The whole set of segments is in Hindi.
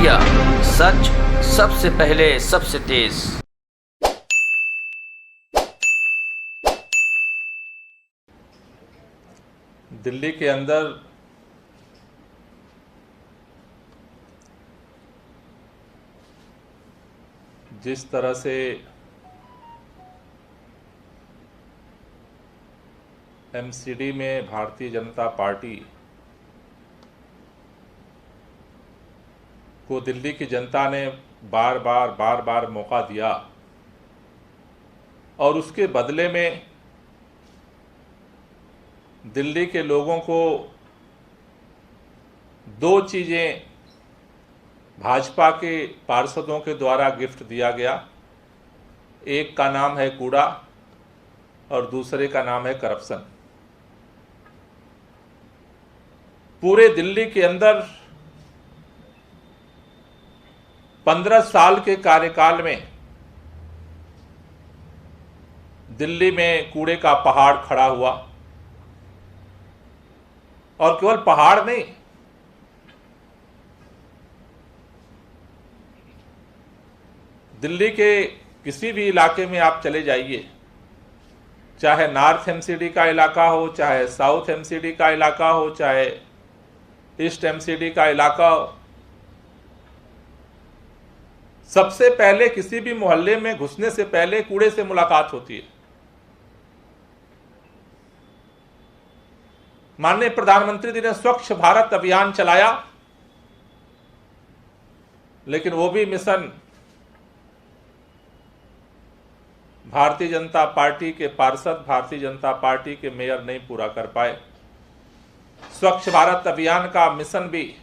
इंडिया, सच सबसे पहले सबसे तेज। दिल्ली के अंदर जिस तरह से एमसीडी में भारतीय जनता पार्टी को दिल्ली की जनता ने बार बार मौका दिया और उसके बदले में दिल्ली के लोगों को दो चीज़ें भाजपा के पार्षदों के द्वारा गिफ्ट दिया गया। एक का नाम है कूड़ा और दूसरे का नाम है करप्शन। पूरे दिल्ली के अंदर 15 साल के कार्यकाल में दिल्ली में कूड़े का पहाड़ खड़ा हुआ, और केवल पहाड़ नहीं, दिल्ली के किसी भी इलाके में आप चले जाइए, चाहे नॉर्थ एमसीडी का इलाका हो, चाहे साउथ एमसीडी का इलाका हो, चाहे ईस्ट एमसीडी का इलाका हो, सबसे पहले किसी भी मोहल्ले में घुसने से पहले कूड़े से मुलाकात होती है। माननीय प्रधानमंत्री जी ने स्वच्छ भारत अभियान चलाया, लेकिन वो भी मिशन भारतीय जनता पार्टी के पार्षद, भारतीय जनता पार्टी के मेयर नहीं पूरा कर पाए। स्वच्छ भारत अभियान का मिशन भी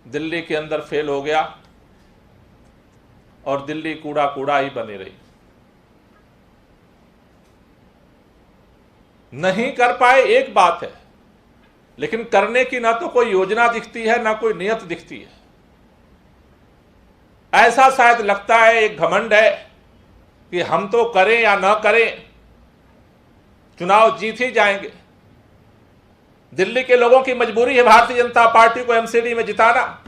दिल्ली के अंदर फेल हो गया और दिल्ली कूड़ा कूड़ा ही बनी रही। नहीं कर पाए एक बात है, लेकिन करने की ना तो कोई योजना दिखती है, ना कोई नियत दिखती है। ऐसा शायद लगता है, एक घमंड है कि हम तो करें या ना करें, चुनाव जीत ही जाएंगे। दिल्ली के लोगों की मजबूरी है भारतीय जनता पार्टी को एमसीडी में जिताना।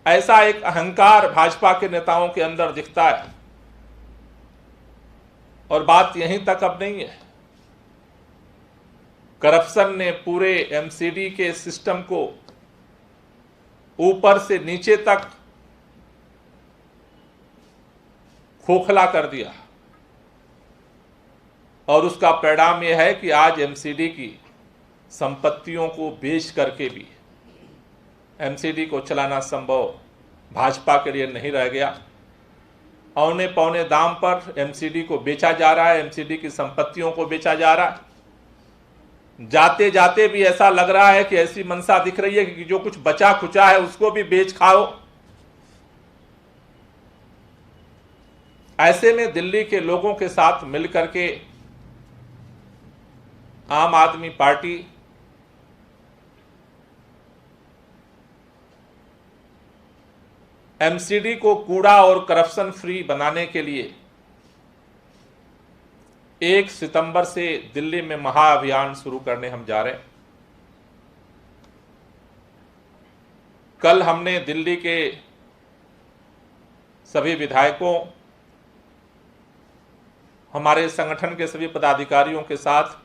ऐसा एक अहंकार भाजपा के नेताओं के अंदर दिखता है। और बात यहीं तक अब नहीं है। करप्शन ने पूरे एमसीडी के सिस्टम को ऊपर से नीचे तक खोखला कर दिया, और उसका परिणाम यह है कि आज एमसीडी की संपत्तियों को बेच करके भी एमसीडी को चलाना संभव भाजपा के लिए नहीं रह गया। औने पौने दाम पर एमसीडी को बेचा जा रहा है, एमसीडी की संपत्तियों को बेचा जा रहा है। जाते जाते भी ऐसा लग रहा है कि ऐसी मंशा दिख रही है कि जो कुछ बचा खुचा है उसको भी बेच खाओ। ऐसे में दिल्ली के लोगों के साथ मिलकर के आम आदमी पार्टी एमसीडी को कूड़ा और करप्शन फ्री बनाने के लिए 1 सितंबर से दिल्ली में महाअभियान शुरू करने हम जा रहे हैं। कल हमने दिल्ली के सभी विधायकों, हमारे संगठन के सभी पदाधिकारियों के साथ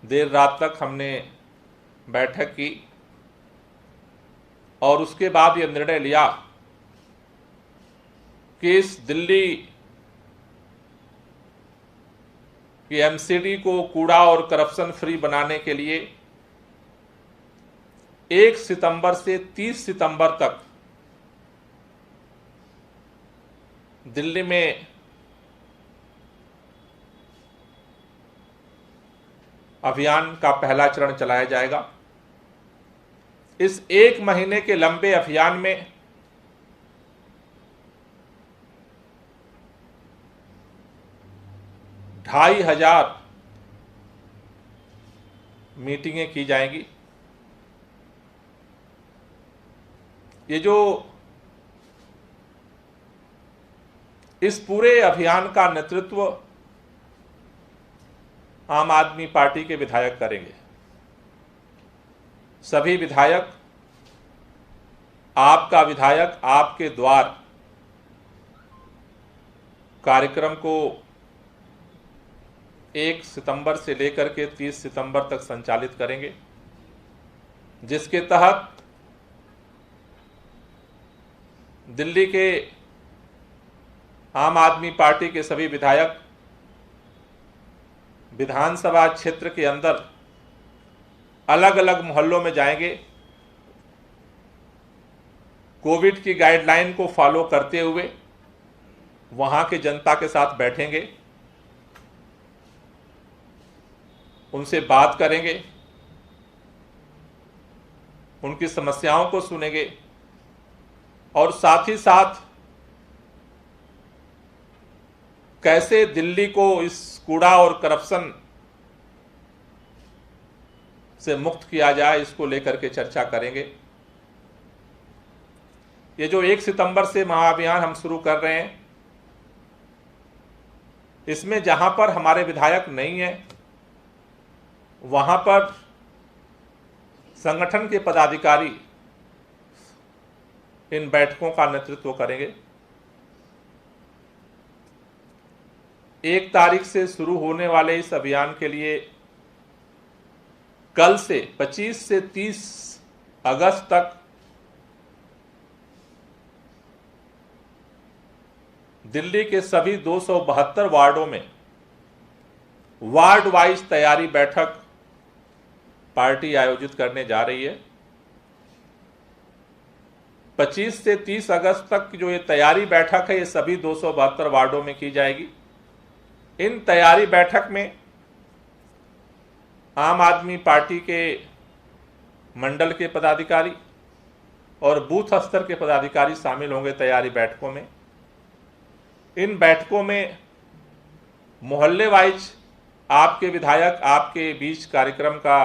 देर रात तक हमने बैठक की, और उसके बाद यह निर्णय लिया कि इस दिल्ली की एमसीडी को कूड़ा और करप्शन फ्री बनाने के लिए 1 सितंबर से 30 सितंबर तक दिल्ली में अभियान का पहला चरण चलाया जाएगा। इस 1 महीने के लंबे अभियान में ढाई हजार मीटिंगें की जाएंगी। ये जो इस पूरे अभियान का नेतृत्व आम आदमी पार्टी के विधायक करेंगे। सभी विधायक, आपका विधायक आपके द्वार कार्यक्रम को 1 सितंबर से लेकर के 30 सितंबर तक संचालित करेंगे, जिसके तहत दिल्ली के आम आदमी पार्टी के सभी विधायक विधानसभा क्षेत्र के अंदर अलग अलग मोहल्लों में जाएंगे, कोविड की गाइडलाइन को फॉलो करते हुए वहां के जनता के साथ बैठेंगे, उनसे बात करेंगे, उनकी समस्याओं को सुनेंगे और साथ ही साथ कैसे दिल्ली को इस कूड़ा और करप्शन से मुक्त किया जाए, इसको लेकर के चर्चा करेंगे। ये जो 1 सितंबर से महाअभियान हम शुरू कर रहे हैं, इसमें जहां पर हमारे विधायक नहीं है वहां पर संगठन के पदाधिकारी इन बैठकों का नेतृत्व करेंगे। 1 तारीख से शुरू होने वाले इस अभियान के लिए कल से 25 से 30 अगस्त तक दिल्ली के सभी 272 वार्डों में वार्ड वाइज तैयारी बैठक पार्टी आयोजित करने जा रही है। 25 से 30 अगस्त तक जो ये तैयारी बैठक है, ये सभी 272 वार्डों में की जाएगी। इन तैयारी बैठक में आम आदमी पार्टी के मंडल के पदाधिकारी और बूथ स्तर के पदाधिकारी शामिल होंगे तैयारी बैठकों में। इन बैठकों में मोहल्ले वाइज आपके विधायक आपके बीच कार्यक्रम का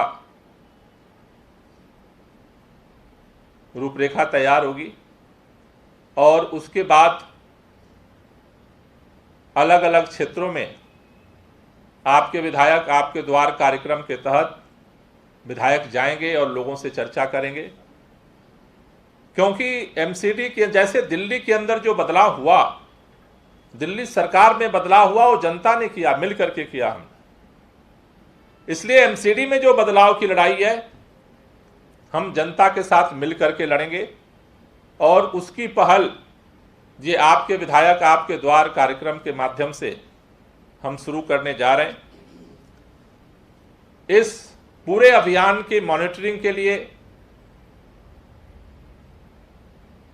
रूपरेखा तैयार होगी और उसके बाद अलग अलग क्षेत्रों में आपके विधायक आपके द्वार कार्यक्रम के तहत विधायक जाएंगे और लोगों से चर्चा करेंगे। क्योंकि एमसीडी के जैसे दिल्ली के अंदर जो बदलाव हुआ, दिल्ली सरकार में बदलाव हुआ, वो जनता ने किया, मिल करके किया हम। इसलिए एमसीडी में जो बदलाव की लड़ाई है, हम जनता के साथ मिल करके लड़ेंगे और उसकी पहल ये आपके विधायक आपके द्वार कार्यक्रम के माध्यम से हम शुरू करने जा रहे हैं। इस पूरे अभियान की मॉनिटरिंग के लिए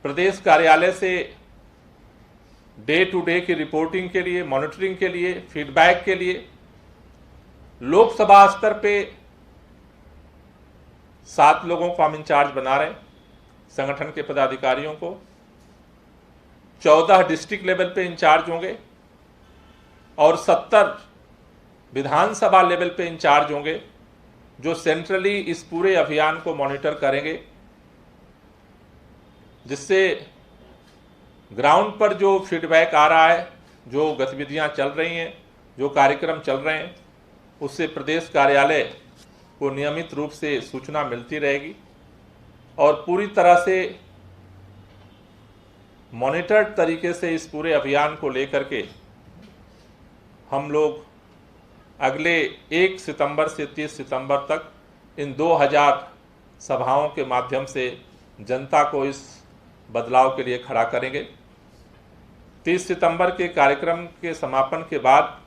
प्रदेश कार्यालय से डे टू डे की रिपोर्टिंग के लिए, मॉनिटरिंग के लिए, फीडबैक के लिए लोकसभा स्तर पे 7 लोगों को हम इंचार्ज बना रहे हैं, संगठन के पदाधिकारियों को। 14 डिस्ट्रिक्ट लेवल पे इंचार्ज होंगे और 70 विधानसभा लेवल पे इंचार्ज होंगे, जो सेंट्रली इस पूरे अभियान को मॉनिटर करेंगे, जिससे ग्राउंड पर जो फीडबैक आ रहा है, जो गतिविधियां चल रही हैं, जो कार्यक्रम चल रहे हैं, उससे प्रदेश कार्यालय को नियमित रूप से सूचना मिलती रहेगी और पूरी तरह से मॉनिटर्ड तरीके से इस पूरे अभियान को लेकर के हम लोग अगले 1 सितंबर से 30 सितंबर तक इन 2000 सभाओं के माध्यम से जनता को इस बदलाव के लिए खड़ा करेंगे। 30 सितंबर के कार्यक्रम के समापन के बाद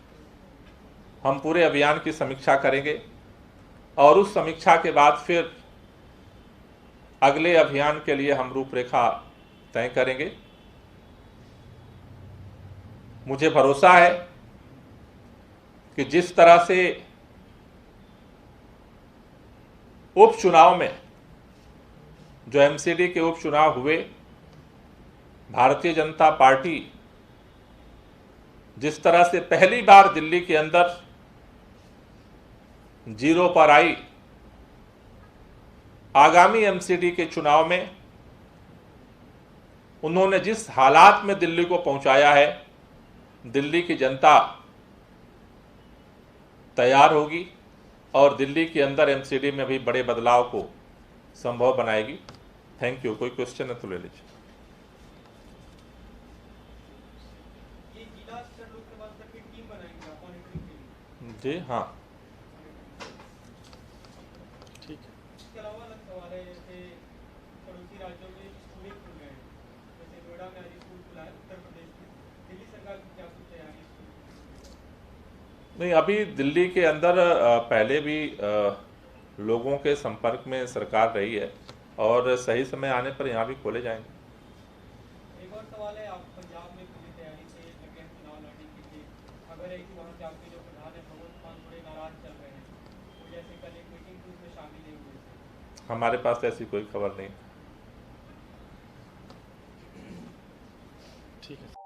हम पूरे अभियान की समीक्षा करेंगे और उस समीक्षा के बाद फिर अगले अभियान के लिए हम रूपरेखा तय करेंगे। मुझे भरोसा है कि जिस तरह से उपचुनाव में जो एमसीडी के उपचुनाव हुए, भारतीय जनता पार्टी जिस तरह से पहली बार दिल्ली के अंदर 0 पर आई, आगामी एमसीडी के चुनाव में उन्होंने जिस हालात में दिल्ली को पहुंचाया है, दिल्ली की जनता तैयार होगी और दिल्ली के अंदर एमसीडी में भी बड़े बदलाव को संभव बनाएगी। Thank you. कोई क्वेश्चन है तो ले लीजिए। ये जिला स्तर लोकसभा स्तर की टीम बनाएंगे आप मॉनिटरिंग के लिए? जी हाँ, ठीक है। इसके अलावा अलग सवाल है, जैसे पड़ोसी राज्यों में स्कूल खुल गए हैं, जैसे नोएडा में आज स्कूल खुला है उत्तर प्रदेश में, दिल्ली सरकार की क्या कुछ तैयारी है? नहीं, अभी दिल्ली के अंदर पहले भी लोगों के संपर्क में सरकार रही है और सही समय आने पर यहाँ भी खोले जाएंगे। एक और सवाल है, आप पंजाब में पूरी तैयारी से लगे हैं चुनाव लड़ने के लिए, खबर है कि वहाँ के आपके जो प्रधान है भगवंत मान थोड़े नाराज चल रहे हैं, वो जैसे कल एक मीटिंग थी उसमें शामिल नहीं हुए थे। हमारे पास ऐसी कोई खबर नहीं। ठीक है।